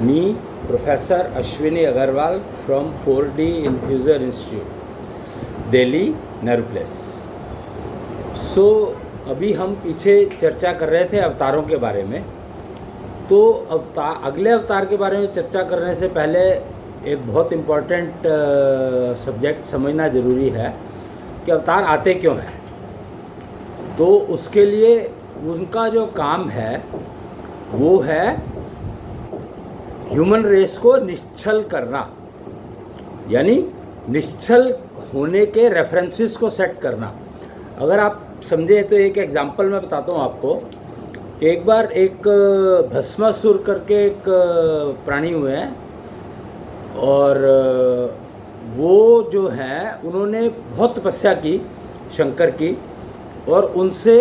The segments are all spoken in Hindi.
Me, Professor Ashwini Agarwal from 4D Infuser Institute, Delhi, Nehru place. अभी हम पीछे चर्चा कर रहे थे अवतारों के बारे में। तो अगले अवतार के बारे में चर्चा करने से पहले एक बहुत इम्पॉर्टेंट सब्जेक्ट समझना ज़रूरी है कि अवतार आते क्यों हैं। तो उसके लिए उनका जो काम है वो है ह्यूमन रेस को निश्चल करना, यानी निश्चल होने के रेफरेंसेस को सेट करना। अगर आप समझे तो एक एग्जांपल मैं बताता हूँ आपको कि एक बार एक भस्मासुर करके एक प्राणी हुए हैं, और वो जो हैं उन्होंने बहुत तपस्या की शंकर की, और उनसे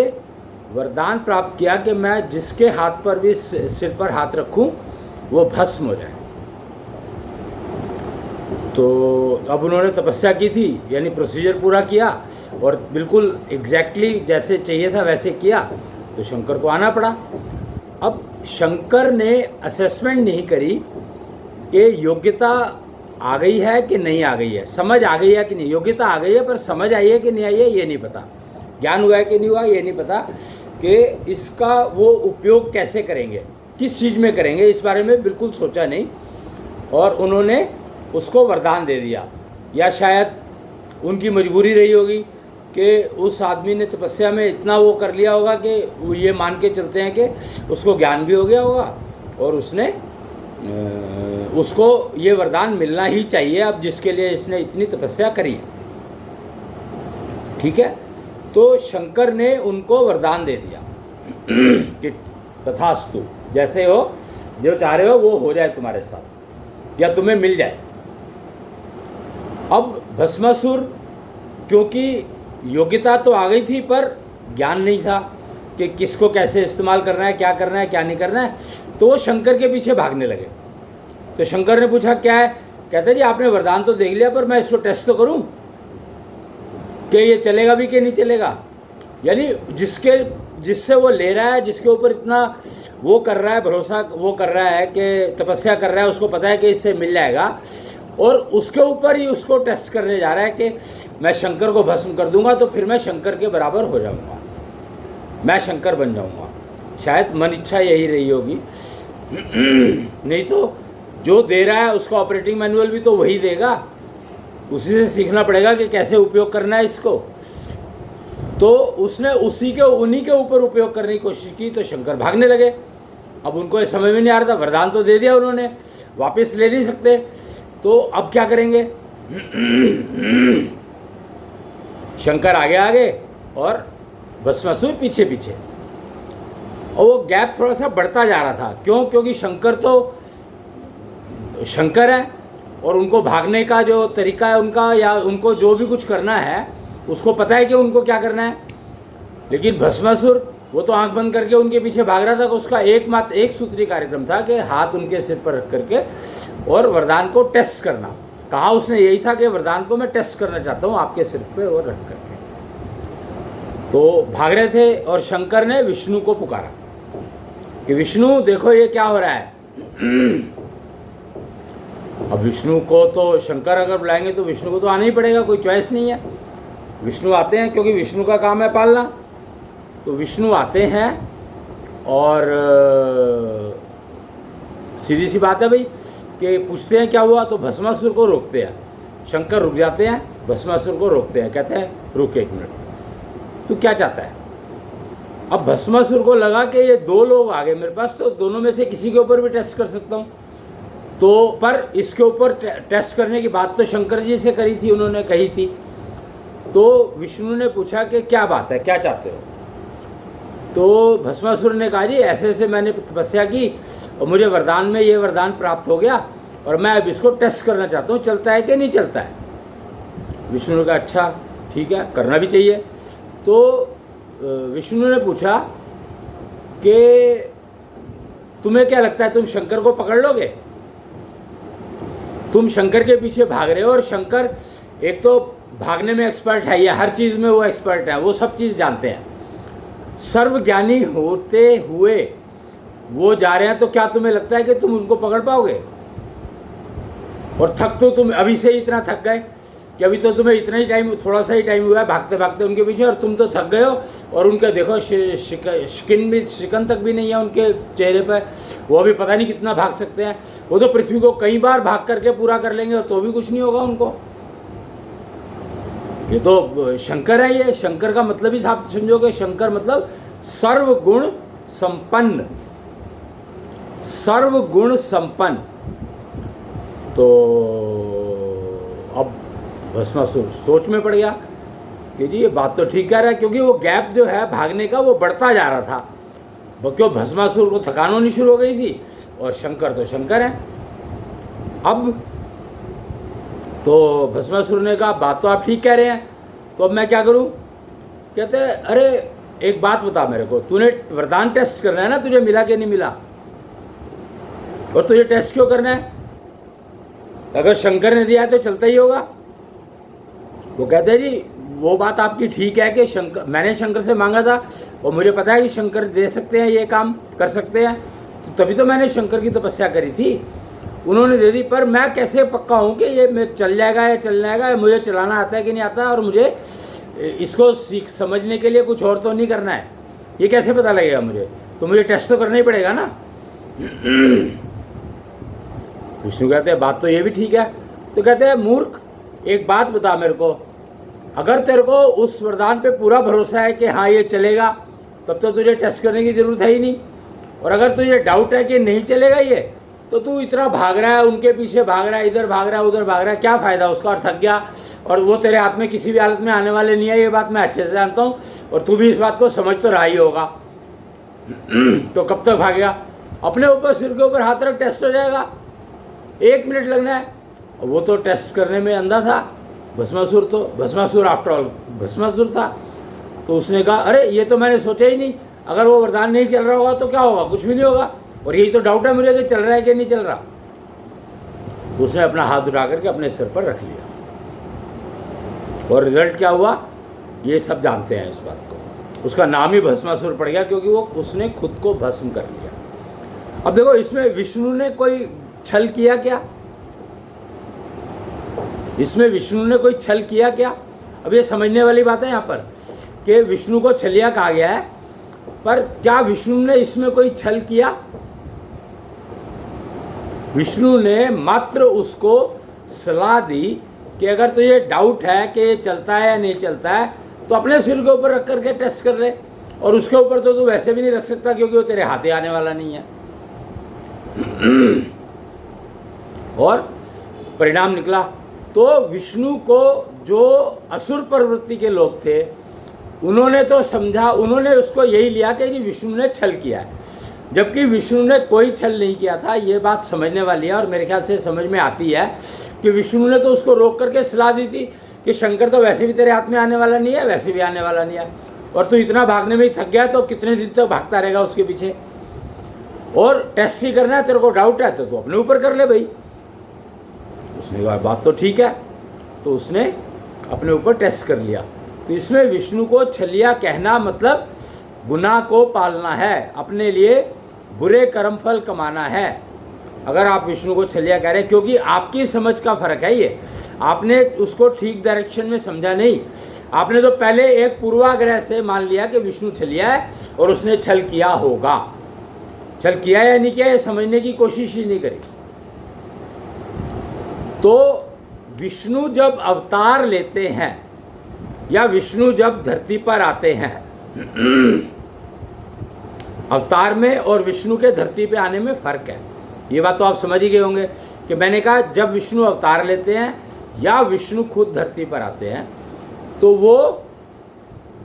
वरदान प्राप्त किया कि मैं जिसके हाथ पर भी सिर पर हाथ रखूं वो भस्म हो जाए। तो अब उन्होंने तपस्या की थी, यानी प्रोसीजर पूरा किया और बिल्कुल एग्जैक्टली जैसे चाहिए था वैसे किया, तो शंकर को आना पड़ा। अब शंकर ने असेसमेंट नहीं करी कि योग्यता आ गई है कि नहीं आ गई है, समझ आ गई है कि नहीं। योग्यता आ गई है पर समझ आई है कि नहीं आई है ये नहीं पता, ज्ञान हुआ है कि नहीं हुआ ये नहीं पता, कि इसका वो उपयोग कैसे करेंगे, किस चीज़ में करेंगे, इस बारे में बिल्कुल सोचा नहीं। और उन्होंने उसको वरदान दे दिया, या शायद उनकी मजबूरी रही होगी कि उस आदमी ने तपस्या में इतना वो कर लिया होगा कि वो ये मान के चलते हैं कि उसको ज्ञान भी हो गया होगा और उसने उसको ये वरदान मिलना ही चाहिए अब जिसके लिए इसने इतनी तपस्या करी है। ठीक है, तो शंकर ने उनको वरदान दे दिया कि तथास्तु, जैसे हो, जो चाह रहे हो वो हो जाए तुम्हारे साथ या तुम्हें मिल जाए। अब भस्मासुर, क्योंकि योग्यता तो आ गई थी पर ज्ञान नहीं था कि किसको कैसे इस्तेमाल करना है, क्या करना है, क्या नहीं करना है, तो वो शंकर के पीछे भागने लगे। तो शंकर ने पूछा क्या है, कहते जी आपने वरदान तो देख लिया पर मैं इसको टेस्ट तो करूं कि ये चलेगा भी कि नहीं चलेगा। यानी जिससे वो ले रहा है, जिसके ऊपर इतना वो कर रहा है, भरोसा वो कर रहा है कि तपस्या कर रहा है, उसको पता है कि इससे मिल जाएगा, और उसके ऊपर ही उसको टेस्ट करने जा रहा है कि मैं शंकर को भस्म कर दूंगा तो फिर मैं शंकर के बराबर हो जाऊंगा, मैं शंकर बन जाऊंगा। शायद मन इच्छा यही रही होगी। नहीं तो जो दे रहा है उसका ऑपरेटिंग मैनुअल भी तो वही देगा, उसी से सीखना पड़ेगा कि कैसे उपयोग करना है इसको। तो उसने उन्हीं के ऊपर उपयोग करने की कोशिश की, तो शंकर भागने लगे। अब उनको ये समझ में नहीं आ रहा था, वरदान तो दे दिया उन्होंने, वापस ले नहीं सकते, तो अब क्या करेंगे। शंकर आगे आगे और भस्मासुर पीछे पीछे, और वो गैप थोड़ा सा बढ़ता जा रहा था। क्यों? क्योंकि शंकर तो शंकर है और उनको भागने का जो तरीका है उनका, या उनको जो भी कुछ करना है उसको पता है कि उनको क्या करना है। लेकिन भस्मासुर वो तो आंख बंद करके उनके पीछे भाग रहा था, कि उसका एकमात्र एक सूत्री कार्यक्रम था कि हाथ उनके सिर पर रख करके और वरदान को टेस्ट करना। कहा उसने यही था कि वरदान को मैं टेस्ट करना चाहता हूँ आपके सिर पे और रख करके। तो भाग रहे थे और शंकर ने विष्णु को पुकारा कि विष्णु देखो ये क्या हो रहा है। अब विष्णु को तो शंकर अगर बुलाएंगे तो विष्णु को तो आना ही पड़ेगा, कोई चॉइस नहीं है। विष्णु आते हैं क्योंकि विष्णु का काम है पालना। तो विष्णु आते हैं और सीधी सी बात है भाई कि पूछते हैं क्या हुआ, तो भस्मासुर को रोकते हैं। शंकर रुक जाते हैं, भस्मासुर को रोकते हैं, कहते हैं रुक एक मिनट, तू क्या चाहता है। अब भस्मासुर को लगा कि ये दो लोग आ गए मेरे पास, तो दोनों में से किसी के ऊपर भी टेस्ट कर सकता हूँ। तो पर इसके ऊपर टेस्ट करने की बात तो शंकर जी से करी थी, उन्होंने कही थी। तो विष्णु ने पूछा कि क्या बात है, क्या चाहते हो। तो भस्मासुर ने कहा जी ऐसे ऐसे मैंने तपस्या की और मुझे वरदान में ये वरदान प्राप्त हो गया और मैं अब इसको टेस्ट करना चाहता हूँ, चलता है कि नहीं चलता है। विष्णु ने कहा अच्छा ठीक है, करना भी चाहिए। तो विष्णु ने पूछा कि तुम्हें क्या लगता है, तुम शंकर को पकड़ लोगे। तुम शंकर के पीछे भाग रहे हो, और शंकर एक तो भागने में एक्सपर्ट है, या हर चीज़ में वो एक्सपर्ट है, वो सब चीज़ जानते हैं। सर्वज्ञानी होते हुए वो जा रहे हैं तो क्या तुम्हें लगता है कि तुम उसको पकड़ पाओगे? और थक तो तुम अभी से ही इतना थक गए कि अभी तो तुम्हें इतना ही टाइम, थोड़ा सा ही टाइम हुआ है भागते भागते उनके पीछे, और तुम तो थक गए हो। और उनके देखो शिकन तक भी नहीं है उनके चेहरे पर, वो अभी पता नहीं कितना भाग सकते हैं। वो तो पृथ्वी को कई बार भाग करके पूरा कर लेंगे और तो भी कुछ नहीं होगा उनको। ये तो शंकर है। ये शंकर का मतलब ही आप समझोगे, शंकर मतलब सर्वगुण संपन्न, सर्वगुण संपन्न। तो अब भस्मासुर सोच में पड़ गया कि जी ये बात तो ठीक कह रहा है, क्योंकि वो गैप जो है भागने का वो बढ़ता जा रहा था। वो क्यों, भस्मासुर को थकान होनी शुरू हो गई थी, और शंकर तो शंकर है। अब तो भस्मासुर ने कहा बात तो आप ठीक कह रहे हैं, तो अब मैं क्या करूं? कहते हैं अरे एक बात बता मेरे को, तूने वरदान टेस्ट करना है ना, तुझे मिला कि नहीं मिला, और तुझे टेस्ट क्यों करना है? अगर शंकर ने दिया है तो चलता ही होगा। वो कहते हैं जी वो बात आपकी ठीक है कि शंकर, मैंने शंकर से मांगा था और मुझे पता है कि शंकर दे सकते हैं, ये काम कर सकते हैं, तो तभी तो मैंने शंकर की तपस्या करी थी, उन्होंने दे दी। पर मैं कैसे पक्का हूँ कि ये मैं चल जाएगा या चल जाएगा, मुझे चलाना आता है कि नहीं आता, और मुझे इसको समझने के लिए कुछ और तो नहीं करना है, ये कैसे पता लगेगा मुझे? तो मुझे टेस्ट तो करना ही पड़ेगा ना। विष्णु कहते हैं बात तो ये भी ठीक है। तो कहते हैं मूर्ख, एक बात बता मेरे को, अगर तेरे को उस वरदान पे पूरा भरोसा है कि हाँ ये चलेगा, तब तो तुझे टेस्ट करने की ज़रूरत है ही नहीं। और अगर तुझे डाउट है कि नहीं चलेगा ये, तो तू इतना भाग रहा है, उनके पीछे भाग रहा है, इधर भाग रहा है, उधर भाग रहा है, क्या फ़ायदा उसका? और थक गया, और वो तेरे हाथ में किसी भी हालत में आने वाले नहीं है, ये बात मैं अच्छे से जानता हूँ, और तू भी इस बात को समझ तो रहा ही होगा। तो कब तक भागेगा? अपने ऊपर, सिर के ऊपर हाथ रख, टेस्ट हो जाएगा, 1 मिनट लगना है। और वो तो टेस्ट करने में अंधा था भस्मासुर, तो भस्मासुर आफ्टर ऑल भस्मासुर था। तो उसने कहा अरे ये तो मैंने सोचा ही नहीं, अगर वो वरदान नहीं चल रहा होगा तो क्या होगा? कुछ भी नहीं होगा, और यही तो डाउट है मुझे कि चल रहा है कि नहीं चल रहा। उसने अपना हाथ उठा करके अपने सिर पर रख लिया, और रिजल्ट क्या हुआ ये सब जानते हैं इस बात को। उसका नाम ही भस्मासुर पड़ गया, क्योंकि वो उसने खुद को भस्म कर लिया। अब देखो इसमें विष्णु ने कोई छल किया क्या? इसमें विष्णु ने कोई छल किया क्या? अब ये समझने वाली बात है यहाँ पर कि विष्णु को छलिया कहा गया है, पर क्या विष्णु ने इसमें कोई छल किया? विष्णु ने मात्र उसको सलाह दी कि अगर तुझे डाउट है कि ये चलता है या नहीं चलता है, तो अपने सिर के ऊपर रख करके टेस्ट कर ले, और उसके ऊपर तो तू वैसे भी नहीं रख सकता, क्योंकि वो तेरे हाथे आने वाला नहीं है। और परिणाम निकला, तो विष्णु को जो असुर प्रवृत्ति के लोग थे उन्होंने तो समझा, उन्होंने उसको यही लिया कि विष्णु ने छल किया है, जबकि विष्णु ने कोई छल नहीं किया था। ये बात समझने वाली है, और मेरे ख्याल से समझ में आती है कि विष्णु ने तो उसको रोक करके सलाह दी थी कि शंकर तो वैसे भी तेरे हाथ में आने वाला नहीं है, वैसे भी आने वाला नहीं है, और तू इतना भागने में ही थक गया तो कितने दिन तक भागता रहेगा उसके पीछे? और टेस्ट ही करना है, तेरे को डाउट है तो तू अपने ऊपर कर ले भाई। उसने कहा बात तो ठीक है, तो उसने अपने ऊपर टेस्ट कर लिया। तो इसमें विष्णु को छलिया कहना मतलब गुनाह को पालना है, अपने लिए बुरे कर्मफल कमाना है। अगर आप विष्णु को छलिया कह रहे हैं, क्योंकि आपकी समझ का फर्क है ये, आपने उसको ठीक डायरेक्शन में समझा नहीं। आपने तो पहले एक पूर्वाग्रह से मान लिया कि विष्णु छलिया है और उसने छल किया होगा। छल किया या नहीं किया ये समझने की कोशिश ही नहीं करी। तो विष्णु जब अवतार लेते हैं या विष्णु जब धरती पर आते हैं, अवतार में और विष्णु के धरती पे आने में फ़र्क है। ये बात तो आप समझ ही गए होंगे कि मैंने कहा जब विष्णु अवतार लेते हैं या विष्णु खुद धरती पर आते हैं, तो वो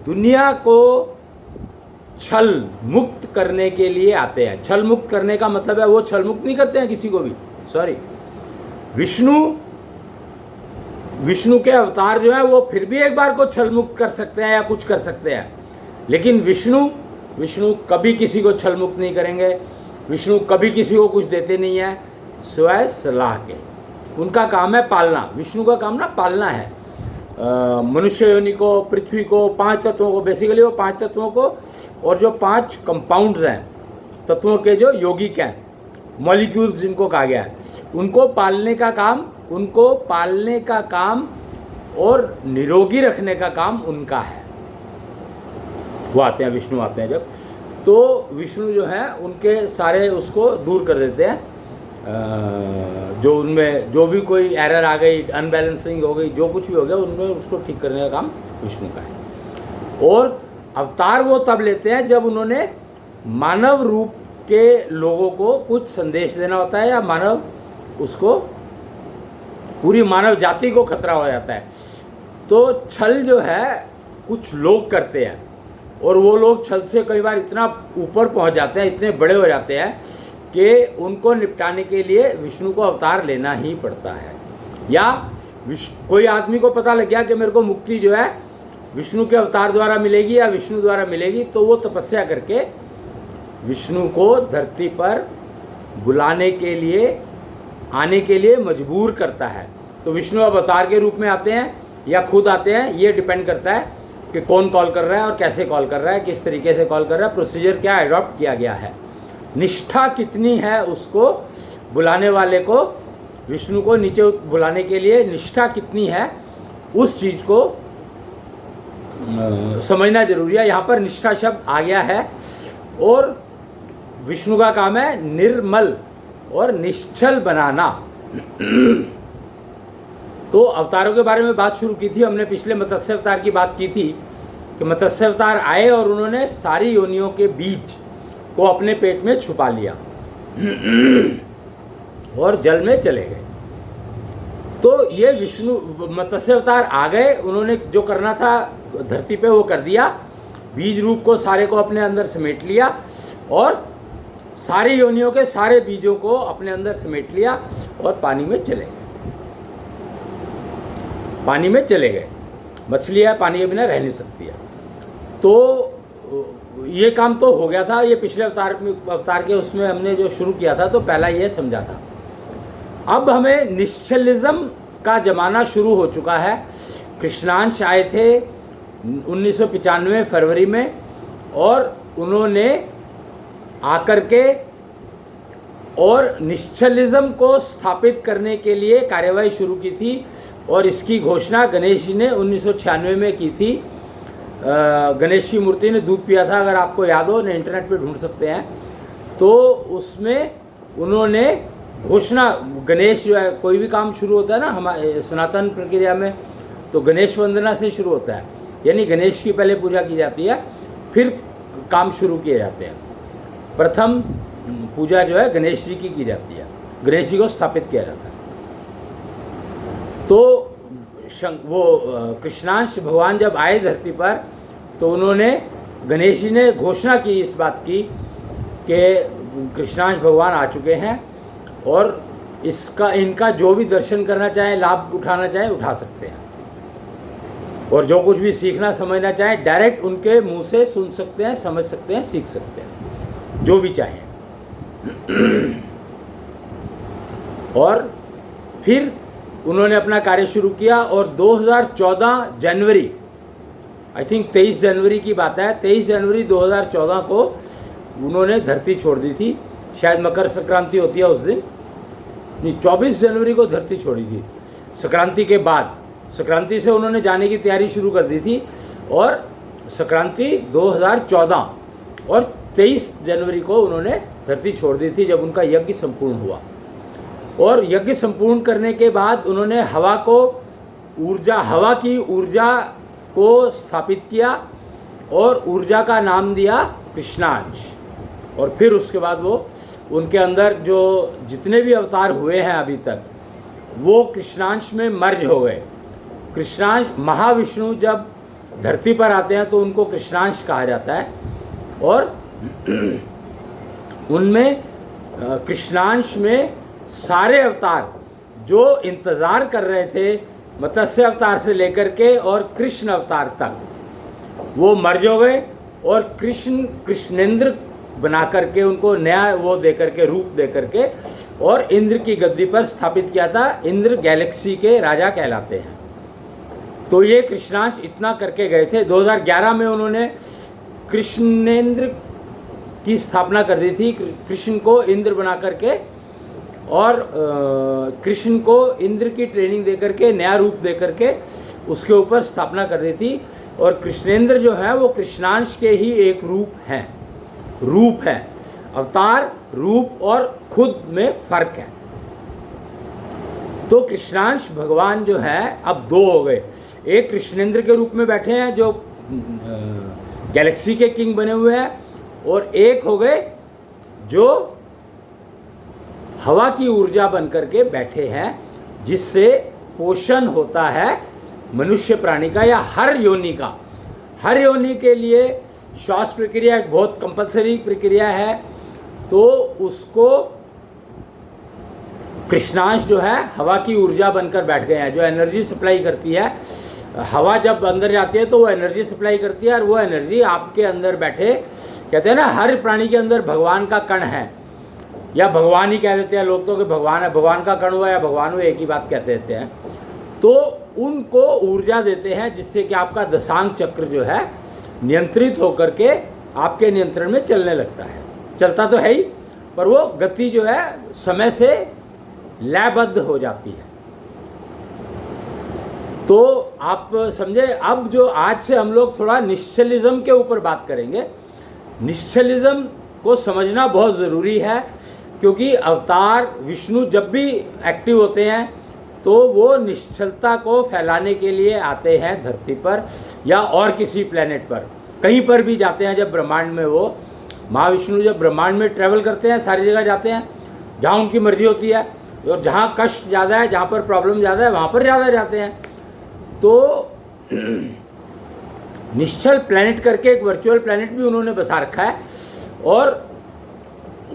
दुनिया को छल मुक्त करने के लिए आते हैं। छल मुक्त करने का मतलब है वो छल मुक्त नहीं करते हैं किसी को भी, सॉरी। विष्णु के अवतार जो है वो फिर भी एक बार को छल मुक्त कर सकते हैं या कुछ कर सकते हैं, लेकिन विष्णु कभी किसी को छल मुक्त नहीं करेंगे। विष्णु कभी किसी को कुछ देते नहीं है सिवाय सलाह के। उनका काम है पालना। विष्णु का काम ना पालना है मनुष्य योनि को, पृथ्वी को, 5 तत्वों को, बेसिकली वो 5 तत्वों को, और जो 5 कंपाउंड्स हैं तत्वों के जो यौगिक हैं, मॉलिक्यूल्स जिनको कहा गया है, उनको पालने का काम और निरोगी रखने का काम उनका है। वो आते हैं, विष्णु आते हैं जब, तो विष्णु जो है उनके सारे उसको दूर कर देते हैं, जो उनमें जो भी कोई एरर आ गई, अनबैलेंसिंग हो गई, जो कुछ भी हो गया उनमें उसको ठीक करने का काम विष्णु का है। और अवतार वो तब लेते हैं जब उन्होंने मानव रूप के लोगों को कुछ संदेश देना होता है, या मानव उसको पूरी मानव जाति को खतरा हो जाता है। तो छल जो है कुछ लोग करते हैं, और वो लोग छल से कई बार इतना ऊपर पहुंच जाते हैं, इतने बड़े हो जाते हैं कि उनको निपटाने के लिए विष्णु को अवतार लेना ही पड़ता है। या कोई आदमी को पता लग गया कि मेरे को मुक्ति जो है विष्णु के अवतार द्वारा मिलेगी या विष्णु द्वारा मिलेगी, तो वो तपस्या करके विष्णु को धरती पर बुलाने के लिए, आने के लिए मजबूर करता है। तो विष्णु अवतार के रूप में आते हैं या खुद आते हैं, ये डिपेंड करता है कि कौन कॉल कर रहा है और कैसे कॉल कर रहा है, किस तरीके से कॉल कर रहा है, प्रोसीजर क्या अडॉप्ट किया गया है, निष्ठा कितनी है उसको बुलाने वाले को, विष्णु को नीचे बुलाने के लिए निष्ठा कितनी है, उस चीज़ को समझना जरूरी है। यहाँ पर निष्ठा शब्द आ गया है, और विष्णु का काम है निर्मल और निश्चल बनाना। तो अवतारों के बारे में बात शुरू की थी हमने, पिछले मत्स्य अवतार की बात की थी कि मत्स्य अवतार आए और उन्होंने सारी योनियों के बीज को अपने पेट में छुपा लिया और जल में चले गए। तो ये विष्णु मत्स्य अवतार आ गए, उन्होंने जो करना था धरती पे वो कर दिया, बीज रूप को सारे को अपने अंदर समेट लिया, और सारी योनियों के सारे बीजों को अपने अंदर समेट लिया और पानी में चले गए। पानी में चले गए, मछलियाँ पानी के बिना रह नहीं सकती है। तो ये काम तो हो गया था, ये पिछले अवतार के उसमें हमने जो शुरू किया था, तो पहला ये समझा था। अब हमें निश्चलिज्म का ज़माना शुरू हो चुका है। कृष्णांश आए थे 1995 फरवरी में, और उन्होंने आकर के और निश्चलिज्म को स्थापित करने के लिए कार्यवाही शुरू की थी, और इसकी घोषणा गणेश जी ने 1996 में की थी। गणेश की मूर्ति ने दूध पिया था, अगर आपको याद हो, इंटरनेट पे ढूंढ सकते हैं। तो उसमें उन्होंने घोषणा, गणेश जो है, कोई भी काम शुरू होता है ना हमारे सनातन प्रक्रिया में, तो गणेश वंदना से शुरू होता है, यानी गणेश की पहले पूजा की जाती है, फिर काम शुरू किए जाते हैं। प्रथम पूजा जो है गणेश जी की जाती है, गणेश जी को स्थापित किया जाता है। तो वो कृष्णांश भगवान जब आए धरती पर, तो उन्होंने, गणेश जी ने घोषणा की इस बात की कि कृष्णांश भगवान आ चुके हैं, और इनका जो भी दर्शन करना चाहे, लाभ उठाना चाहे, उठा सकते हैं, और जो कुछ भी सीखना समझना चाहे डायरेक्ट उनके मुंह से सुन सकते हैं, समझ सकते हैं, सीख सकते हैं, जो भी चाहें। और फिर उन्होंने अपना कार्य शुरू किया, और 2014 जनवरी, आई थिंक 23 जनवरी की बात है, 23 जनवरी 2014 को उन्होंने धरती छोड़ दी थी। शायद मकर संक्रांति होती है उस दिन, नहीं, 24 जनवरी को धरती छोड़ी थी। संक्रांति के बाद, संक्रांति से उन्होंने जाने की तैयारी शुरू कर दी थी, और संक्रांति 2014 और 23 जनवरी को उन्होंने धरती छोड़ दी थी, जब उनका यज्ञ संपूर्ण हुआ। और यज्ञ संपूर्ण करने के बाद उन्होंने हवा की ऊर्जा को स्थापित किया, और ऊर्जा का नाम दिया कृष्णांश। और फिर उसके बाद वो, उनके अंदर जो जितने भी अवतार हुए हैं अभी तक, वो कृष्णांश में मर्ज हो गए। कृष्णांश, महाविष्णु जब धरती पर आते हैं तो उनको कृष्णांश कहा जाता है, और उनमें कृष्णांश में सारे अवतार जो इंतज़ार कर रहे थे मत्स्य अवतार से लेकर के और कृष्ण अवतार तक, वो मर्ज हो गए, और कृष्णेंद्र बना करके उनको नया वो दे करके, रूप दे करके, और इंद्र की गद्दी पर स्थापित किया था। इंद्र गैलेक्सी के राजा कहलाते हैं। तो ये कृष्णांश इतना करके गए थे। 2011 में उन्होंने कृष्णेंद्र की स्थापना कर दी थी, कृष्ण को इंद्र बना करके, और कृष्ण को इंद्र की ट्रेनिंग दे करके, नया रूप दे करके उसके ऊपर स्थापना कर दी थी। और कृष्णेंद्र जो है वो कृष्णांश के ही एक रूप है। अवतार, रूप और खुद में फर्क है। तो कृष्णांश भगवान जो है अब दो हो गए, एक कृष्णेंद्र के रूप में बैठे हैं जो गैलेक्सी के किंग बने हुए हैं, और एक हो गए जो हवा की ऊर्जा बनकर के बैठे हैं, जिससे पोषण होता है मनुष्य प्राणी का या हर योनि का। हर योनि के लिए श्वास प्रक्रिया एक बहुत कंपलसरी प्रक्रिया है, तो उसको कृष्णांश जो है हवा की ऊर्जा बनकर बैठ गए हैं, जो एनर्जी सप्लाई करती है। हवा जब अंदर जाती है तो वो एनर्जी सप्लाई करती है, और वो एनर्जी आपके अंदर बैठे, कहते हैं ना हर प्राणी के अंदर भगवान का कण है, या भगवान ही कह देते हैं लोग तो कि भगवान है, भगवान का कण हुआ या भगवान हुआ, एक ही बात कहते देते हैं। तो उनको ऊर्जा देते हैं, जिससे कि आपका दशांग चक्र जो है नियंत्रित होकर के आपके नियंत्रण में चलने लगता है। चलता तो है ही, पर वो गति जो है समय से लयबद्ध हो जाती है। तो आप समझे। अब जो आज से हम लोग थोड़ा निश्चलिज्म के ऊपर बात करेंगे। निश्चलिज्म को समझना बहुत ज़रूरी है, क्योंकि अवतार विष्णु जब भी एक्टिव होते हैं तो वो निश्चलता को फैलाने के लिए आते हैं धरती पर या और किसी प्लेनेट पर, कहीं पर भी जाते हैं। जब ब्रह्मांड में वो महाविष्णु जब ब्रह्मांड में ट्रैवल करते हैं, सारी जगह जाते हैं जहाँ उनकी मर्जी होती है, और जहाँ कष्ट ज़्यादा है, जहाँ पर प्रॉब्लम ज़्यादा है, वहाँ पर ज़्यादा जाते हैं। तो निश्चल प्लैनेट करके एक वर्चुअल प्लैनेट भी उन्होंने बसा रखा है, और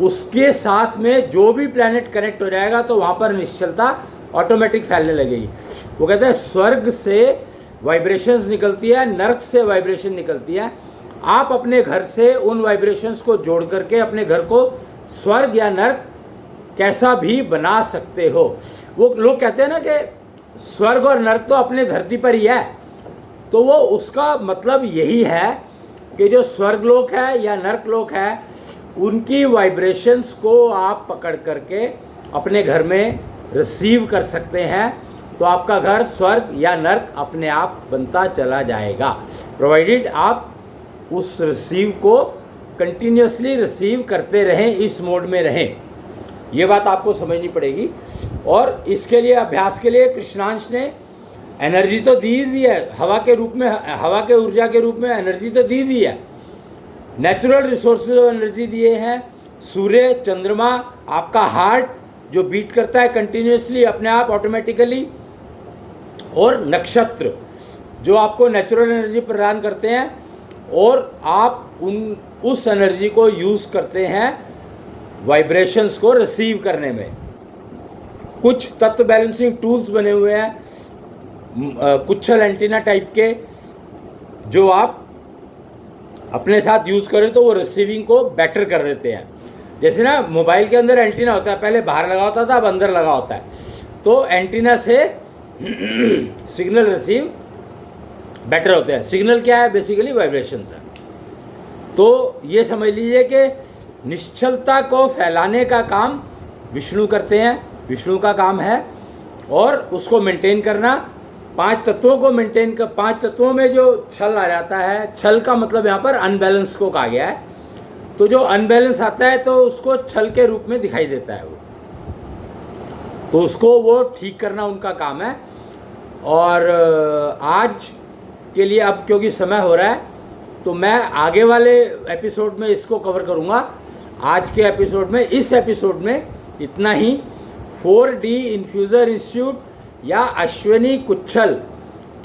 उसके साथ में जो भी प्लैनेट कनेक्ट हो जाएगा तो वहाँ पर निश्चलता ऑटोमेटिक फैलने लगेगी। वो कहते हैं स्वर्ग से वाइब्रेशंस निकलती है, नर्क से वाइब्रेशन निकलती है। आप अपने घर से उन वाइब्रेशंस को जोड़ करके अपने घर को स्वर्ग या नर्क कैसा भी बना सकते हो। वो लोग कहते हैं ना कि स्वर्ग और नर्क तो अपने धरती पर ही है, तो वो उसका मतलब यही है कि जो स्वर्ग लोक है या नर्क लोक है, उनकी वाइब्रेशंस को आप पकड़ करके अपने घर में रिसीव कर सकते हैं, तो आपका घर स्वर्ग या नर्क अपने आप बनता चला जाएगा, प्रोवाइडेड आप उस रिसीव को कंटिन्यूसली रिसीव करते रहें, इस मोड में रहें। ये बात आपको समझनी पड़ेगी। और इसके लिए अभ्यास के लिए कृष्णांश ने एनर्जी तो दी है, हवा के रूप में, हवा के ऊर्जा के रूप में एनर्जी तो दी है, नेचुरल रिसोर्सेज ऑफ एनर्जी दिए हैं। सूर्य, चंद्रमा, आपका हार्ट जो बीट करता है कंटिन्यूसली अपने आप ऑटोमेटिकली, और नक्षत्र जो आपको नेचुरल एनर्जी प्रदान करते हैं, और आप उस एनर्जी को यूज़ करते हैं वाइब्रेशंस को रिसीव करने में। कुछ तत्व बैलेंसिंग टूल्स बने हुए हैं, कुच्छल एंटीना टाइप के, जो आप अपने साथ यूज़ करें तो वो रिसीविंग को बेटर कर देते हैं। जैसे ना मोबाइल के अंदर एंटीना होता है, पहले बाहर लगा होता था, अब अंदर लगा होता है, तो एंटीना से सिग्नल रिसीव बेटर होते हैं। सिग्नल क्या है? बेसिकली वाइब्रेशंस है। तो ये समझ लीजिए कि निश्चलता को फैलाने का काम विष्णु करते हैं, विष्णु का काम है, और उसको मेंटेन करना। 5 तत्वों को मेंटेन कर, 5 तत्वों में जो छल आ जाता है, छल का मतलब यहाँ पर अनबैलेंस को कहा गया है, तो जो अनबैलेंस आता है तो उसको छल के रूप में दिखाई देता है वो, तो उसको वो ठीक करना उनका काम है। और आज के लिए अब क्योंकि समय हो रहा है, तो मैं आगे वाले एपिसोड में इसको कवर करूँगा। आज के एपिसोड में, इस एपिसोड में इतना ही। 4D इन्फ्यूज़र इंस्टीट्यूट या अश्विनी कुच्छल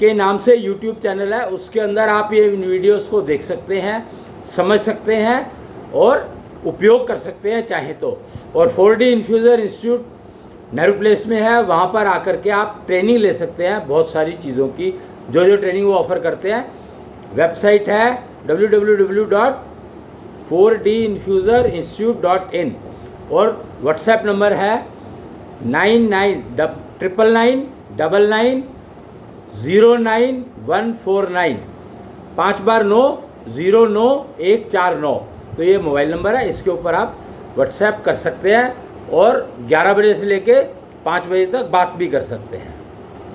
के नाम से YouTube चैनल है, उसके अंदर आप ये वीडियोस को देख सकते हैं, समझ सकते हैं और उपयोग कर सकते हैं चाहे तो। और 4D infuser institute Nehru place में है, वहाँ पर आकर के आप ट्रेनिंग ले सकते हैं बहुत सारी चीज़ों की, जो ट्रेनिंग वो ऑफ़र करते हैं। वेबसाइट है www.4dinfusorinstitute.in और व्हाट्सएप नंबर है 99999909 149। 5 बार 9 09149। तो ये मोबाइल नंबर है, इसके ऊपर आप व्हाट्सएप कर सकते हैं और 11 बजे से लेके 5 बजे तक बात भी कर सकते हैं।